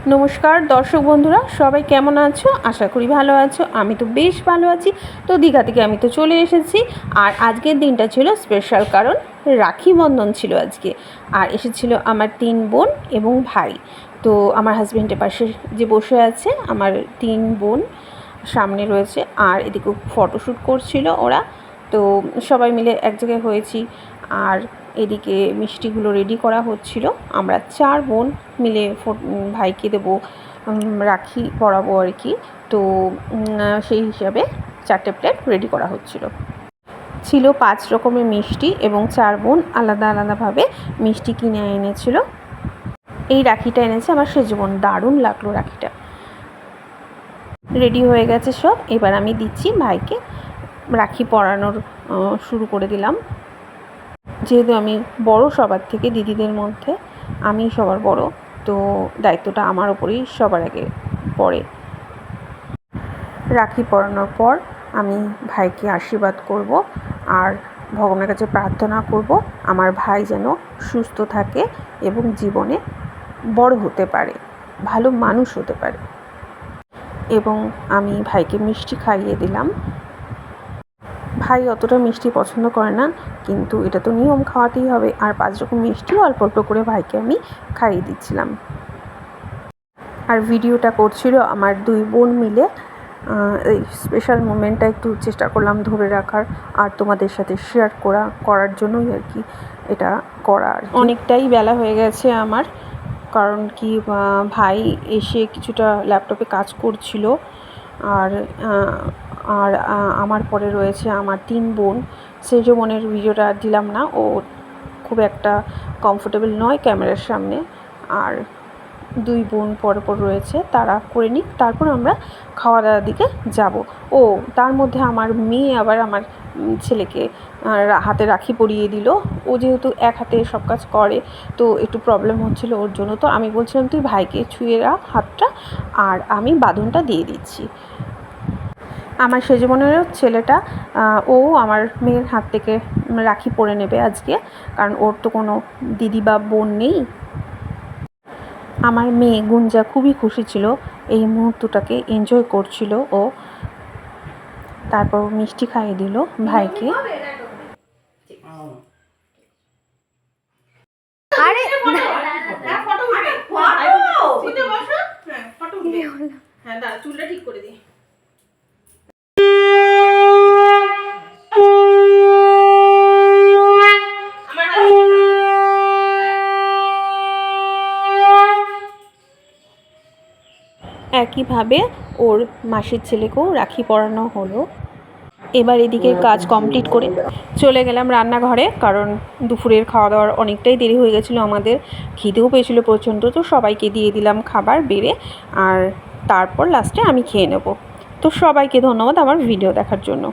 নমস্কার দর্শক বন্ধুরা, সবাই কেমন আছো? আশা করি ভালো আছো। আমি তো বেশ ভালো আছি। তো দীঘা থেকে আমি তো চলে এসেছি। আর আজকের দিনটা ছিল স্পেশাল, কারণ রাখি বন্ধন ছিল আজকে। আর এসেছিল আমার 3 বোন এবং ভাই। তো আমার হাজব্যান্ডের পাশে যে বসে আছে আমার 3 বোন সামনে রয়েছে, আর এদিকে ফটোশ্যুট করছিল ওরা। তো সবাই মিলে এক জায়গায় হয়েছি। আর এদিকে মিষ্টিগুলো রেডি করা হচ্ছিল। আমরা 4 বোন মিলে ভাইকে দেবো, রাখি পরাবো আর কি। তো সেই হিসাবে 4টে প্লেট রেডি করা হচ্ছিল। ছিল 5 রকমের মিষ্টি এবং 4 বোন আলাদা আলাদাভাবে মিষ্টি কিনে এনেছিল। এই রাখিটা এনেছে আমার সেজো বোন। দারুণ লাগলো রাখিটা। রেডি হয়ে গেছে সব। এবার আমি দিচ্ছি ভাইকে, রাখি পরানোর শুরু করে দিলাম। যেহেতু আমি বড় সবার থেকে, দিদিদের মধ্যে আমি সবার বড়, তো দায়িত্বটা আমার ওপরেই সবার আগে পড়ে। রাখি পরানোর পর আমি ভাইকে আশীর্বাদ করব আর ভগবানের কাছে প্রার্থনা করব আমার ভাই যেন সুস্থ থাকে এবং জীবনে বড় হতে পারে, ভালো মানুষ হতে পারে। এবং আমি ভাইকে মিষ্টি খাইয়ে দিলাম। ভাই অতটা মিষ্টি পছন্দ করে না, কিন্তু এটা তো নিয়ম, খাওয়াতেই হবে। আর 5 রকম মিষ্টি অল্প অল্প করে ভাইকে আমি খাইয়ে দিচ্ছিলাম। আর ভিডিওটা করছিল আমার 2 বোন মিলে। এই স্পেশাল মোমেন্টটা একটু চেষ্টা করলাম ধরে রাখার আর তোমাদের সাথে শেয়ার করার জন্যই আর কি এটা করার। অনেকটাই বেলা হয়ে গেছে আমার, কারণ কি ভাই এসে কিছুটা ল্যাপটপে কাজ করছিল। আর আর আমার পরে রয়েছে আমার 3 বোন। সেজো বোনের ভিডিওটা দিলাম না, ও খুব একটা কমফোর্টেবল নয় ক্যামেরার সামনে। আর 2 বোন পর রয়েছে, তারা করে নিক, তারপর আমরা খাওয়া দাওয়ার দিকে যাব। তার মধ্যে আমার মেয়ে আবার আমার ছেলেকে হাতে রাখি পরিয়ে দিল। ও যেহেতু এক হাতে সব কাজ করে, তো একটু প্রবলেম হচ্ছিল ওর জন্য। তো আমি বলছিলাম তুই ভাইকে ছুঁয়ে রাখ হাতটা, আর আমি বাঁধনটা দিয়ে দিচ্ছি। আমার সেজো বোনেরও ছেলেটা, ও আমার মেয়ের হাত থেকে রাখি পরে নেবে আজকে, কারণ ওর তো কোনো দিদি বা বোন নেই। আমার মেয়ে গুঞ্জা খুবই খুশি ছিল, এই মুহূর্তটাকে এনজয় করছিল ও। তারপর মিষ্টি খাইয়ে দিল ভাইকে। আরে হ্যাঁ, দাঁড়া, চুলটা ঠিক করে দিই। একইভাবে ওর মাসির ছেলেকেও রাখি পরানো হলো। এবার এদিকে কাজ কমপ্লিট করে চলে গেলাম রান্নাঘরে, কারণ দুপুরের খাওয়া দাওয়ার অনেকটাই দেরি হয়ে গেছিলো আমাদের। খিদেও পেয়েছিল প্রচণ্ড, তো সবাইকে দিয়ে দিলাম খাবার বেড়ে। আর তারপর লাস্টে আমি খেয়ে নেব। তো সবাইকে ধন্যবাদ আমার ভিডিও দেখার জন্য।